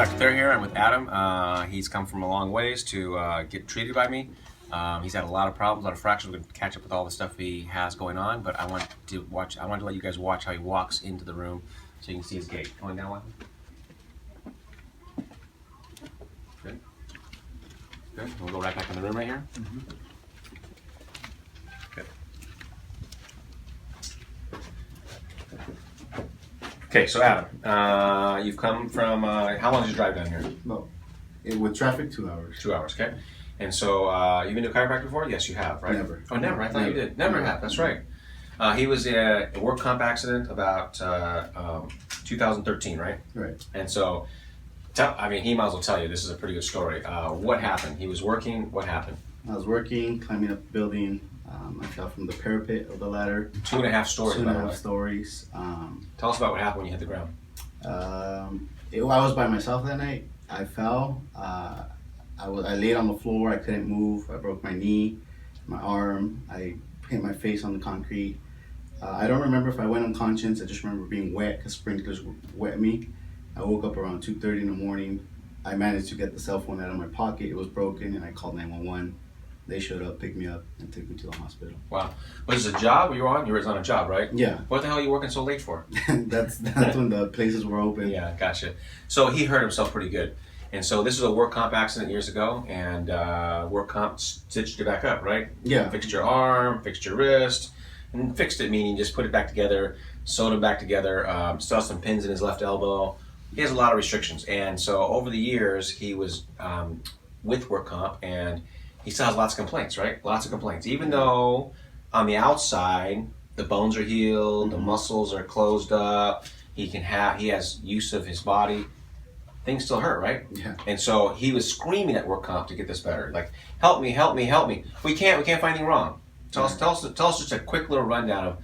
Dr. Thayer here. I'm with Adam. He's come from a long ways to get treated by me. He's had a lot of problems, a lot of fractures. We're going to catch up with all the stuff he has going on, but I want to let you guys watch how he walks into the room so you can see his gait. Going down one. Good. Good. We'll go right back in the room right here. Mm-hmm. Good. Okay, so Adam, you've come from, how long did you drive down here? No, with traffic, 2 hours. 2 hours, okay. And so, you've been to a chiropractor before? Yes, you have, right? Never. Oh, never? I thought you did. Never have, that's right. He was in a work comp accident about 2013, right? Right. And so, he might as well tell you, this is a pretty good story. What happened? He was working, what happened? I was working, climbing up the building. I fell from the parapet of the ladder. 2.5 stories, by the way. 2.5 stories. Tell us about what happened when you hit the ground. I was by myself that night. I fell. I laid on the floor. I couldn't move. I broke my knee, my arm. I hit my face on the concrete. I don't remember if I went unconscious. I just remember being wet because sprinklers wet me. I woke up around 2:30 in the morning. I managed to get the cell phone out of my pocket. It was broken, and I called 911. They showed up, picked me up, and took me to the hospital. Wow. Was this a job you were on? You were on a job, right? Yeah. What the hell are you working so late for? that's when the places were open. Yeah, gotcha. So he hurt himself pretty good. And so this was a work comp accident years ago, and work comp stitched you back up, right? Yeah. Fixed your arm, fixed your wrist, and fixed it meaning just put it back together, sewed him back together, saw some pins in his left elbow. He has a lot of restrictions. And so over the years, he was with work comp, and he still has lots of complaints, right? Lots of complaints. Even though on the outside, the bones are healed, the muscles are closed up, he has use of his body, things still hurt, right? Yeah. And so he was screaming at work comp to get this better. Like, help me, help me, help me. We can't find anything wrong. Tell us just a quick little rundown of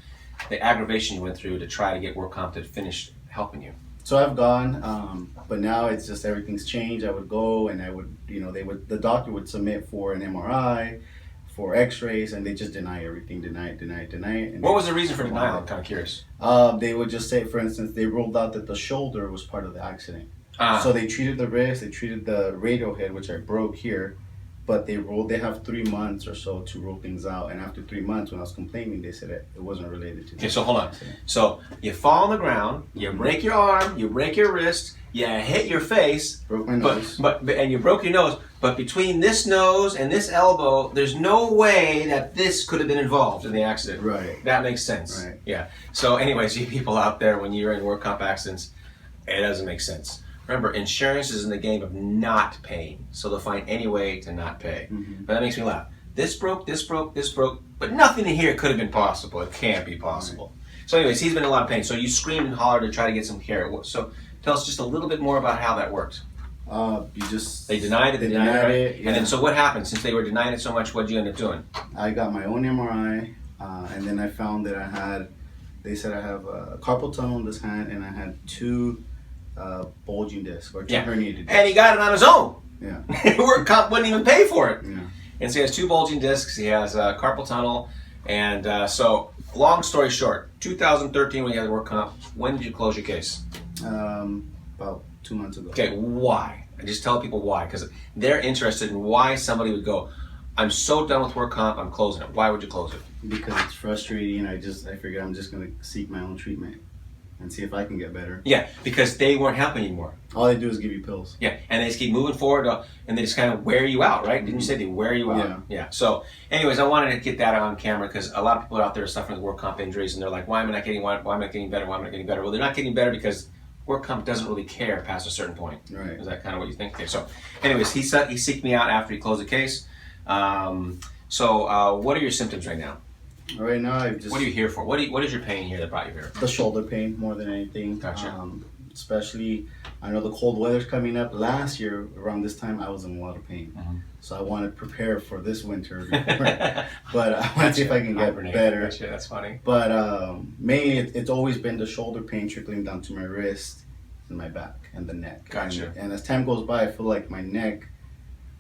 the aggravation you went through to try to get work comp to finish helping you. So I've gone, but now it's just everything's changed. I would go and I would, the doctor would submit for an MRI, for X-rays, and they just deny everything, deny it. And what was the reason for denial? I'm kind of curious. They would just say, for instance, they ruled out that the shoulder was part of the accident. So they treated the wrist, they treated the radial head, which I broke here, but they have 3 months or so to rule things out. And after 3 months, when I was complaining, they said it wasn't related to. Okay, so hold on. So you fall on the ground, you break your arm, you break your wrist, you hit your face, broke my nose, and you broke your nose. But between this nose and this elbow, there's no way that this could have been involved in the accident. Right. That makes sense. Right. Yeah. So, anyways, you people out there, when you're in work comp accidents, it doesn't make sense. Remember, insurance is in the game of not paying, so they'll find any way to not pay. Mm-hmm. But that makes me laugh. This broke, but nothing in here could have been possible. It can't be possible. Right. So anyways, he's been in a lot of pain. So you screamed and hollered to try to get some care. So tell us just a little bit more about how that worked. They denied it, yeah. And then so what happened? Since they were denying it so much, what did you end up doing? I got my own MRI, and then I found that they said I have a carpal tunnel in this hand, and I had 2 bulging discs, or 2 herniated discs. And he got it on his own. Yeah. Work comp wouldn't even pay for it. Yeah. And so he has 2 bulging discs, he has a carpal tunnel, and so long story short, 2013 when you had the work comp, when did you close your case? About 2 months ago. Okay, why? I just tell people why, because they're interested in why somebody would go, I'm so done with work comp, I'm closing it. Why would you close it? Because it's frustrating. I figured I'm just going to seek my own treatment and see if I can get better. Yeah, because they weren't helping anymore. All they do is give you pills. Yeah, and they just keep moving forward, and they just kind of wear you out, right? Didn't you say they wear you out? Yeah. So, anyways, I wanted to get that on camera because a lot of people out there are suffering with work comp injuries, and they're like, why am I not getting better? Why am I not getting better? Well, they're not getting better because work comp doesn't really care past a certain point. Right. Is that kind of what you think? Okay, so, anyways, he seeked me out after he closed the case. So, what are your symptoms right now? Right now, What are you here for? What is your pain here that brought you here? The shoulder pain more than anything. Gotcha. Especially, I know the cold weather's coming up. Last year, around this time, I was in a lot of pain. Mm-hmm. So I want to prepare for this winter. But I want to see if I can get better. Gotcha. That's funny. But mainly, it's always been the shoulder pain trickling down to my wrist and my back and the neck. Gotcha. And as time goes by, I feel like my neck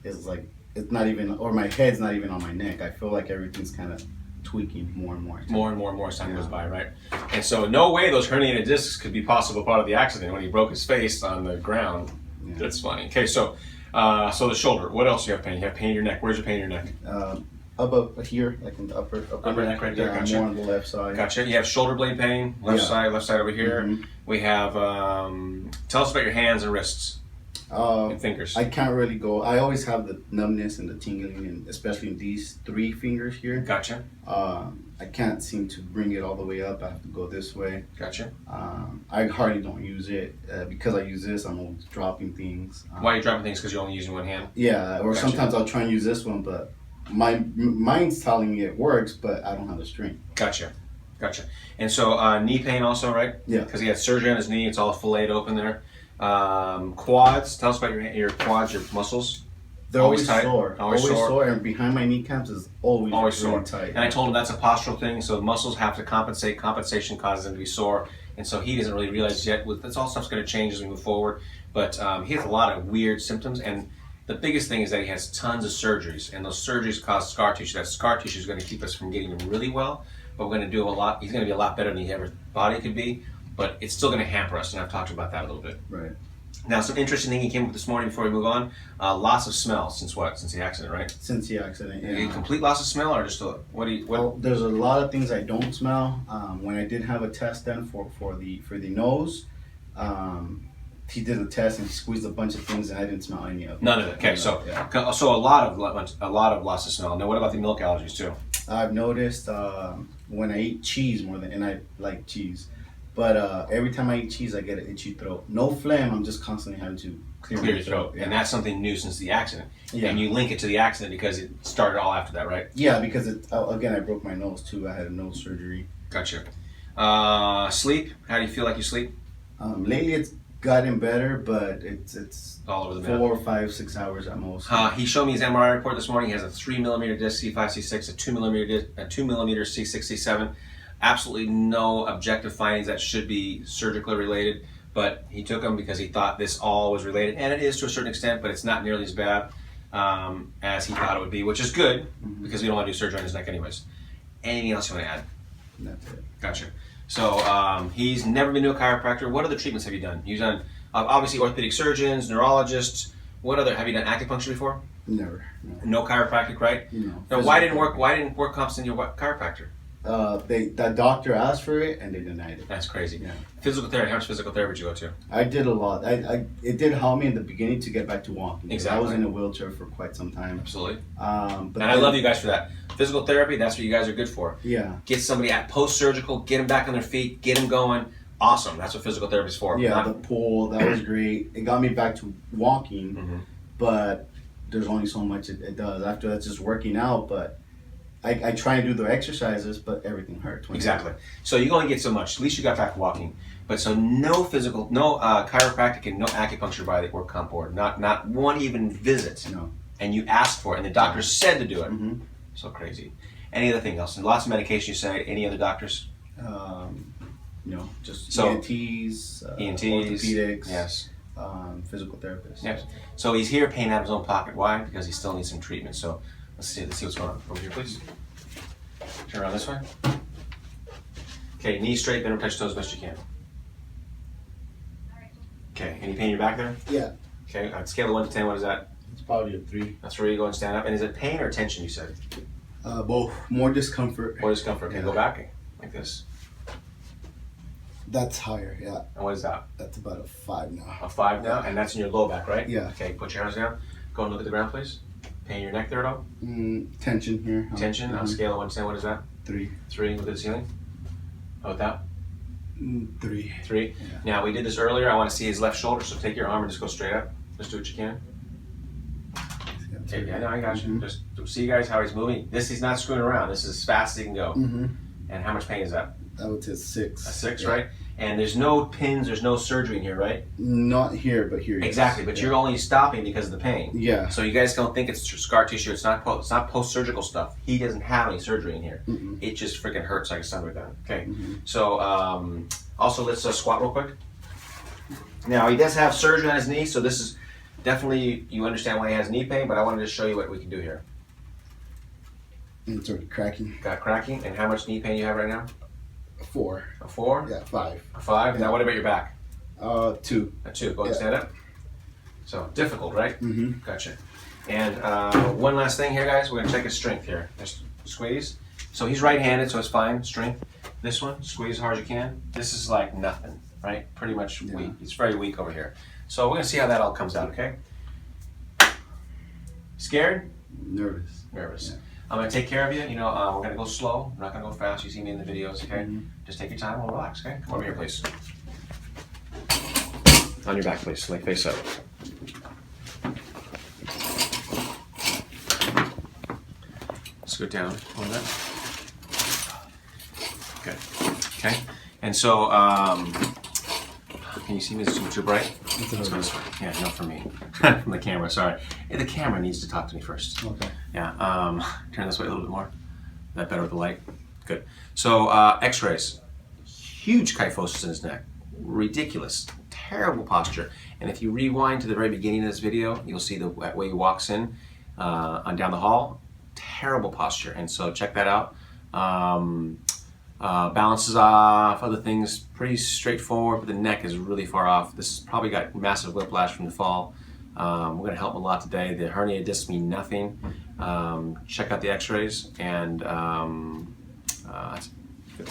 is like, it's not even, or my head's not even on my neck. I feel like everything's kind of tweaking more and more. More and more as time goes by, right? And so no way those herniated discs could be possible part of the accident when he broke his face on the ground. Yeah. That's funny. Okay, so so the shoulder. What else do you have pain? You have pain in your neck. Where's your pain in your neck? Up here, like in the upper Neck right there. yeah, Gotcha. more on the left side. Gotcha. You have shoulder blade pain. Left side over here. Mm-hmm. We have. Tell us about your hands and wrists and fingers. I can't really go. I always have the numbness and the tingling, and especially in these 3 fingers here. Gotcha. I can't seem to bring it all the way up. I have to go this way. Gotcha. I hardly don't use it because I use this. I'm always dropping things. Why are you dropping things? Because you're only using one hand. Yeah, or Gotcha. sometimes I'll try and use this one, but my mind's telling me it works, but I don't have the strength. Gotcha. And so knee pain also, right? Yeah. Because he had surgery on his knee. It's all filleted open there. Quads. Tell us about your quads, your muscles. They're always tight. sore. Always sore. And behind my kneecaps is always really sore. tight. And I told him that's a postural thing, so the muscles have to compensate. Compensation causes them to be sore. And so he doesn't really realize yet. That's all stuff's going to change as we move forward. But he has a lot of weird symptoms. And the biggest thing is that he has tons of surgeries. And those surgeries cause scar tissue. That scar tissue is going to keep us from getting him really well. But we're going to do a lot. He's going to be a lot better than he ever thought he could be. But it's still going to hamper us. And I've talked about that a little bit. Right. Now, some interesting thing he came up with this morning before we move on. Loss of smell since what? Since the accident, right? Since the accident, yeah. A complete loss of smell, or just a, what? Well, there's a lot of things I don't smell. When I did have a test done for the nose, he did a test and he squeezed a bunch of things and I didn't smell any of them. None of it. Okay, so a lot of loss of smell. Now, what about the milk allergies too? I've noticed when I eat cheese more than, and I like cheese, but every time I eat cheese, I get an itchy throat. No phlegm. I'm just constantly having to clear Your my throat, Yeah. and that's something new since the accident. Yeah. And you link it to the accident because it started all after that, right? Yeah, because again, I broke my nose too. I had a nose surgery. Gotcha. Sleep. How do you feel like you sleep? Lately, it's gotten better, but it's All over the map. 4, 5, 6 hours at most. He showed me his MRI report this morning. He has a 3mm disc C5, C6, a 2mm disc, a 2mm C6, C7. Absolutely no objective findings that should be surgically related, but he took them because he thought this all was related, and it is to a certain extent, but it's not nearly as bad as he thought it would be, which is good because we don't want to do surgery on his neck anyways. Anything else you want to add? That's it. Gotcha. So he's never been to a chiropractor. What other treatments have you done? You've done obviously orthopedic surgeons, neurologists. What other? Have you done acupuncture before? Never. No chiropractic, right? No. Now, why didn't work comps in your chiropractor? That doctor asked for it and they denied it. That's crazy. Yeah. Physical therapy. How much physical therapy did you go to? I did a lot. It did help me in the beginning to get back to walking. Exactly. I was in a wheelchair for quite some time. Absolutely. But I love you guys for that. Physical therapy. That's what you guys are good for. Yeah. Get somebody at post-surgical. Get them back on their feet. Get them going. Awesome. That's what physical therapy is for. Yeah. The pool, that was great. It got me back to walking, but there's only so much it does. After that's just working out, but I try and do the exercises, but everything hurts. Exactly. So you only get so much. At least you got back walking. But so no physical, no chiropractic and no acupuncture by the work comp board. Not one even visit. No. And you asked for it, and the doctor said to do it. Mm-hmm. So crazy. Any other thing else? And lots of medication. You say any other doctors? Just So- ENTs, ENTs, orthopedics, yes. physical therapists. Yes. So he's here paying out of his own pocket. Why? Because he still needs some treatment. So let's see what's going on. Over here, please. Turn around this way. Okay, knees straight, bend or touch toes as best you can. Okay, any pain in your back there? Yeah, Okay, on a scale of 1 to 10, what is that? it's probably a 3. That's where you go and stand up. And is it pain or tension, you said? Both. More discomfort. Or discomfort? Okay, Yeah. go back like this. That's higher, yeah. And what is that? That's about a 5 now. A 5 now? And that's in your low back, right? Yeah. Okay, put your hands down. Go and look at the ground, please. Pain in your neck there at all? Tension here. Tension? On a scale of 1 to 10, what is that? 3. 3, look at the ceiling. How about that? 3. 3. Yeah. Now, we did this earlier. I want to see his left shoulder, so take your arm and just go straight up. Just do what you can. Okay, yeah, no, I got you. Just see, guys, how he's moving. He's not screwing around. This is as fast as he can go. And how much pain is that? That would say 6. A 6, Yeah. right? And there's no pins, there's no surgery in here, right? Not here, but here. Yes. Exactly, but Yeah. you're only stopping because of the pain. Yeah. So you guys don't think it's scar tissue. It's not post-surgical stuff. He doesn't have any surgery in here. It just freaking hurts like a son of a gun. Okay. So also let's squat real quick. Now he does have surgery on his knee, so this is definitely, you understand why he has knee pain, but I wanted to show you what we can do here. It's already cracking. Got cracking, and how much knee pain you have right now? 4. A 4? Yeah, 5. A 5? Yeah. Now what about your back? 2. A 2. Go ahead and Yeah. stand up. So difficult, right? Mm-hmm. Gotcha. And one last thing here, guys. We're gonna check his strength here. Just squeeze. So he's right-handed, so it's fine. Strength. This one, squeeze as hard as you can. This is like nothing, right? Pretty much weak. It's very weak over here. So we're gonna see how that all comes out, okay? Scared? Nervous. Nervous. Yeah. I'm gonna take care of you. You know, we're gonna go slow. We're not gonna go fast. You see me in the videos, okay? Mm-hmm. Just take your time. We'll relax, okay? Come over here, please. On your back, please. Like face up. Let's go down on that. Good. Okay. And so, can you see me? Is it too bright? Let's go this way. Yeah, no, for me. From the camera, sorry. Yeah, the camera needs to talk to me first. Okay. Yeah, turn this way a little bit more. Is that better with the light? Good. So, x-rays. Huge kyphosis in his neck. Ridiculous. Terrible posture. And if you rewind to the very beginning of this video, you'll see the way he walks in on down the hall. Terrible posture. And so check that out. Balances off, other things pretty straightforward, but the neck is really far off. This has probably got massive whiplash from the fall. We're going to help him a lot today. The herniated discs mean nothing. Check out the x-rays, and that's good.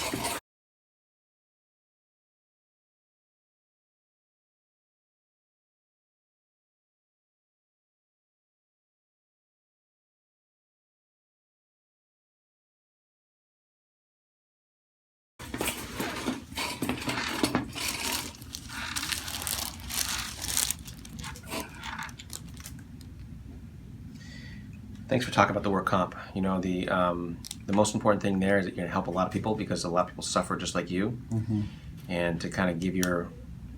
Thanks for talking about the work comp. You know, the most important thing there is that you're going to help a lot of people, because a lot of people suffer just like you. Mm-hmm. And to kind of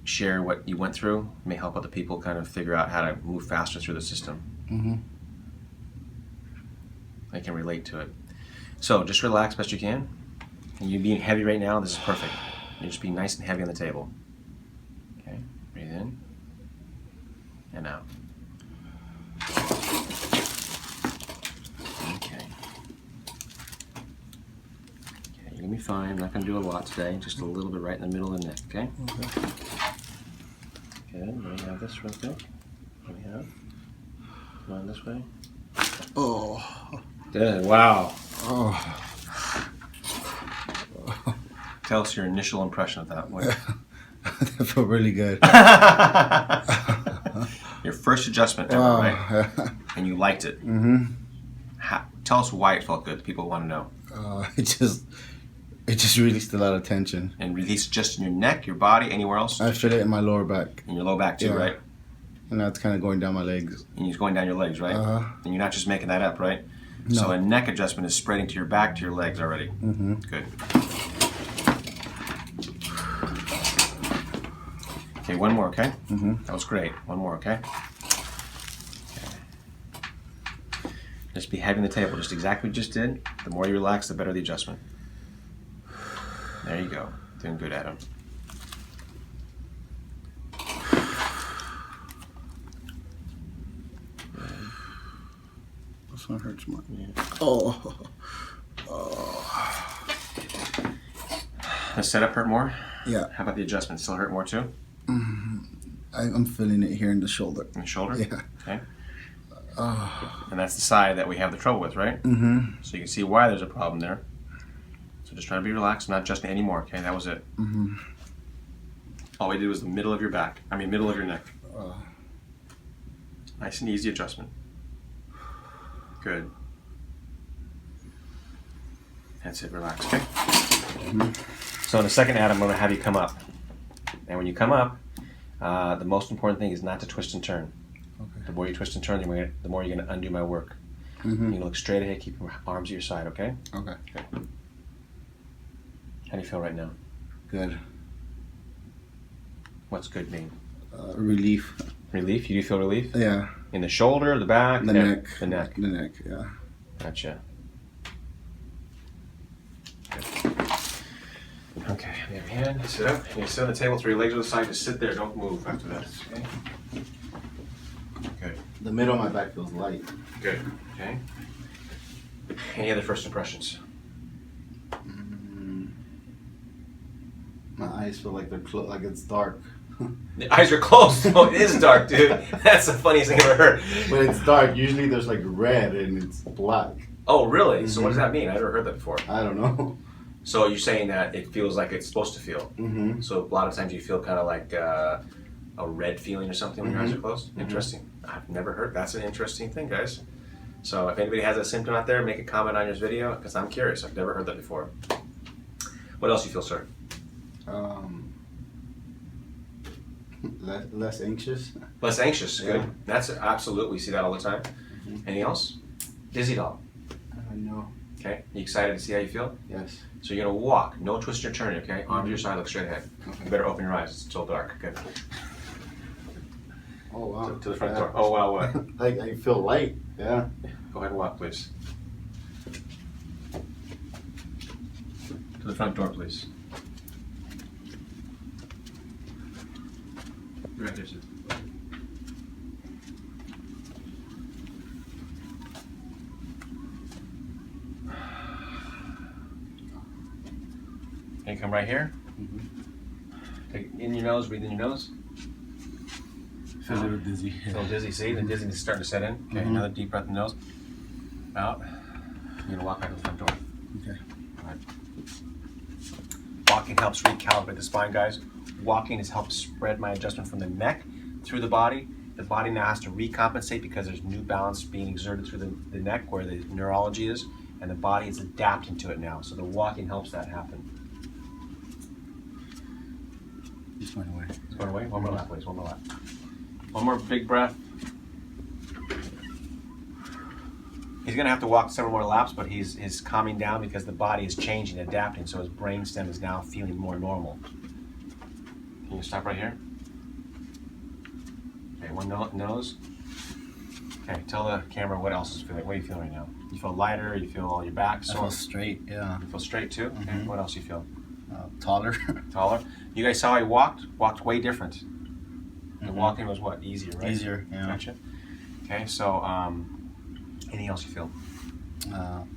share what you went through may help other people kind of figure out how to move faster through the system. Mm-hmm. They can relate to it. So just relax best you can. And you being heavy right now, this is perfect. You just be nice and heavy on the table. Okay, breathe in and out. You're gonna be fine. I'm not gonna do a lot today. Just a little bit right in the middle of the neck, okay? Okay. Good. Let me have this real quick. Let me have. Come on this way. Oh. Good. Wow. Oh. Tell us your initial impression of that. That felt really good. Your first adjustment ever, right? And you liked it. Mm-hmm. Tell us why it felt good. People want to know. It just released a lot of tension. And release just in your neck, your body, anywhere else? I felt it in my lower back. In your low back too, right? And that's kind of going down my legs. And it's going down your legs, right? And you're not just making that up, right? No. So a neck adjustment is spreading to your back, to your legs already. Mm-hmm. Good. Okay, one more, okay? Mm-hmm. That was great. One more, okay? Just be heavy on the table, just exactly what you just did. The more you relax, the better the adjustment. There you go. Doing good, Adam. This one hurts more. Yeah. Oh. Does setup hurt more? Yeah. How about the adjustment? Still hurt more too? Mm-hmm. I'm feeling it here in the shoulder. In the shoulder? Yeah. Okay. And that's the side that we have the trouble with, right? Mm-hmm. So you can see why there's a problem there. So just try to be relaxed, not adjusting anymore, okay? That was it. Mm-hmm. All we did was the middle of your back. Middle of your neck. Nice and easy adjustment. Good. That's it, relax, okay? Mm-hmm. So in a second, Adam, I'm going to have you come up. And when you come up, the most important thing is not to twist and turn. Okay. The more you twist and turn, the more you're going to undo my work. Mm-hmm. You're going to look straight ahead, keep your arms at your side, okay? Okay. Good. How do you feel right now? Good. What's good mean? Relief. Relief? You do feel relief? Yeah. In the shoulder, the back? The neck. The neck. The neck, yeah. Gotcha. Good. Okay, on the other hand, sit up. And you sit on the table, throw your legs to the side, just sit there, don't move after that. Okay? Good. The middle of my back feels light. Good. Okay. Any other first impressions? My eyes feel like they're like it's dark. The eyes are closed. Oh, it is dark, dude. That's the funniest thing I've ever heard. But it's dark. Usually there's like red and it's black. Oh, really? So what does that mean? I never heard that before. I don't know. So you're saying that it feels like it's supposed to feel. Mm-hmm. So a lot of times you feel kind of like a red feeling or something when your eyes are closed. Interesting. I've never heard. That's an interesting thing, guys. So if anybody has a symptom out there, make a comment on your video because I'm curious. I've never heard that before. What else you feel, sir? Less anxious. Less anxious. Good. Yeah. That's absolute. We see that all the time. Anything else? Dizzy at all? No. Okay. You excited to see how you feel? Yes. So you're gonna walk. No twisting or turning. Okay. Arm to your side. Look straight ahead. Okay. You better open your eyes. It's still dark. Good. Oh wow. To the front door. Oh wow. What? I feel light. Yeah. Go ahead and walk, please. To the front door, please. Right there, sir. Okay, come right here. Take in your nose, breathe in your nose. Feel a little dizzy. Feel dizzy, see? The dizziness is starting to set in. Okay, another deep breath in the nose. Out. You're gonna walk back to the front door. Okay. All right. Walking helps recalibrate the spine, guys. Walking has helped spread my adjustment from the neck through the body. The body now has to recompensate because there's new balance being exerted through the neck where the neurology is, and the body is adapting to it now. So the walking helps that happen. Just went away. It's going away. One more lap, please. One more lap. One more big breath. He's going to have to walk several more laps, but he's calming down because the body is changing, adapting, so his brainstem is now feeling more normal. Can you stop right here? Okay, one nose. Okay, tell the camera what else is feeling. What are you feeling right now? You feel lighter? You feel all your back sore? I feel straight. Yeah. You feel straight too? Okay, what else you feel? Taller. Taller. You guys saw he walked way different. The walking was what? Easier, right? Easier, yeah. Gotcha. Okay, so anything else you feel?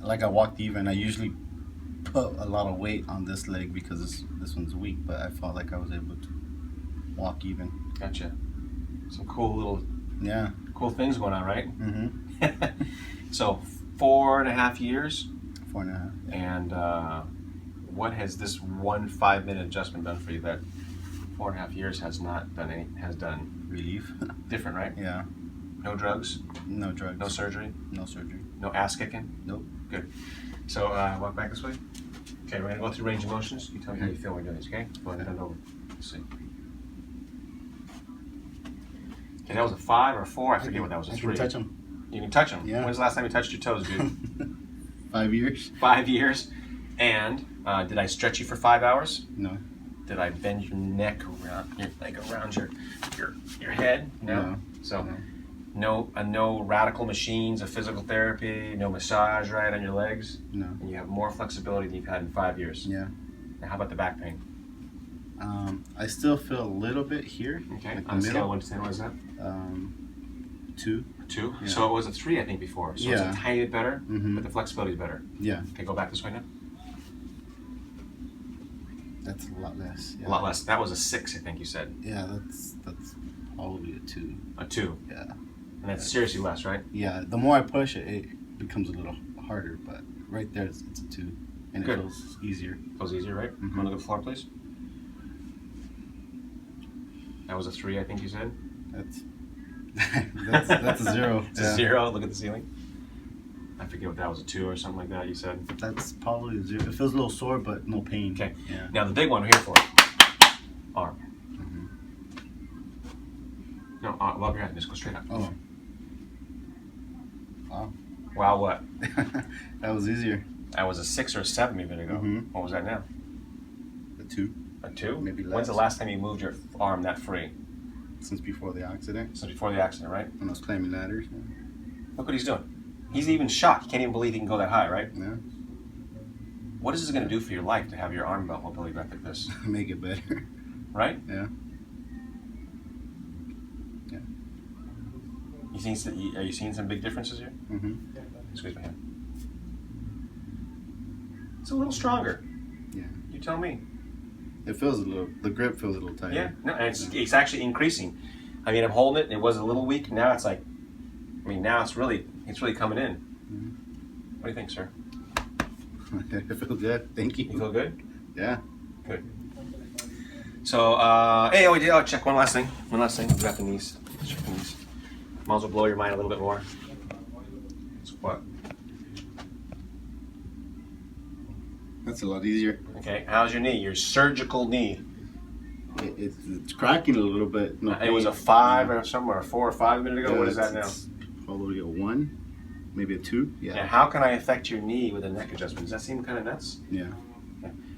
Like I walked even. I usually put a lot of weight on this leg because this one's weak, but I felt like I was able to walk even. Gotcha. Some cool little cool things going on, right? Mm-hmm. So 4.5 years. 4.5. And what has this 1 5-minute adjustment done for you that 4.5 years has not done has done? Relief. Different, right? Yeah. No drugs? No drugs. No surgery? No surgery. No ass kicking? Nope. Good. So walk back this way. Okay, we're gonna go through range of motions. You tell me how you feel when you're doing this, okay? Go ahead and bend over. Let's see. Okay, that was a 5 or a 4. I forget what that was. A 3. I can touch them. You can touch them. Yeah. When's the last time you touched your toes, dude? 5 years. 5 years. And did I stretch you for 5 hours? No. Did I bend your neck around your around your head? No. So no radical machines of physical therapy, no massage right on your legs. No. And you have more flexibility than you've had in 5 years. Yeah. Now how about the back pain? I still feel a little bit here. Okay. Like On a the scale of middle. 1 to 10, what is that? 2. 2. Yeah. So it was a 3, I think, before. So it's Yeah. a tiny bit better, Mhm. but the flexibility is better. Yeah. Okay, go back this way now. That's a lot less. Yeah. A lot less. That was a 6, I think you said. Yeah, that's probably a 2. A 2. Yeah. And that's seriously less, right? Yeah. The more I push it, it becomes a little harder, but right there it's a 2, and Good. it feels easier. Feels easier, right? Mhm. Want to look at the floor, please? That was a 3, I think you said. That's a 0. It's a 0. Look at the ceiling. I forget what that was, a 2 or something like that. You said. That's probably a 0. It feels a little sore, but no pain. Okay. Yeah. Now the big one we're here for. Arm. No, above your head. Just go straight up. Oh. Wow. Wow, what? That was easier. That was a 6 or a 7 a minute ago. Mhm. What was that now? A 2 A 2? Maybe When's the less. last time you moved your arm that free? since before the accident. So before the accident, right? When I was climbing ladders. Look what he's doing. He's even shocked. He can't even believe he can go that high, right? Yeah. What is this going to do for your life to have your arm mobility back like this? Make it better. Right? Yeah. Yeah. Are you seeing some big differences here? Mm-hmm. Squeeze my hand. It's a little stronger. Yeah. You tell me. It feels a little. The grip feels a little tighter. Yeah, no, and it's actually increasing. I mean, I'm holding it, and it was a little weak. Now it's like, I mean, now it's really coming in. Mm-hmm. What do you think, sir? I feel good. Thank you. You feel good? Yeah. Good. So, hey, I'll check one last thing. We got the knees. Let's check the knees. Might as well blow your mind a little bit more. What? That's a lot easier. Okay, how's your knee? Your surgical knee. It's cracking a little bit. No, It was a 5 or somewhere, a 4 or 5 a minute ago. Yeah, What is that now? It's probably a 1, maybe a 2. Yeah. And how can I affect your knee with a neck adjustment? Does that seem kind of nuts? Yeah.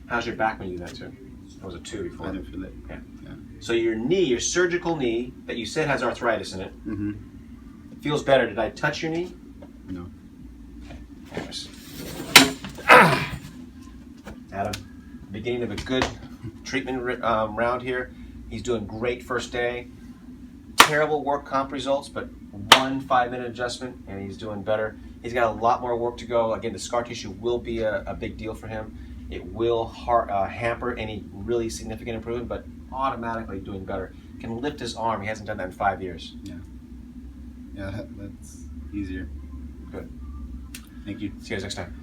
How's your back when you do that too? It was a 2 before. I didn't feel it. Yeah. Yeah. So your knee, your surgical knee that you said has arthritis in it, Mm-hmm. it feels better. Did I touch your knee? No. Anyways. Adam, beginning of a good treatment round here. He's doing great first day. Terrible work comp results, but 1 5-minute adjustment, and he's doing better. He's got a lot more work to go. Again, the scar tissue will be a big deal for him. It will hamper any really significant improvement, but automatically doing better. Can lift his arm. He hasn't done that in 5 years. Yeah. Yeah, that's easier. Good. Thank you. See you guys next time.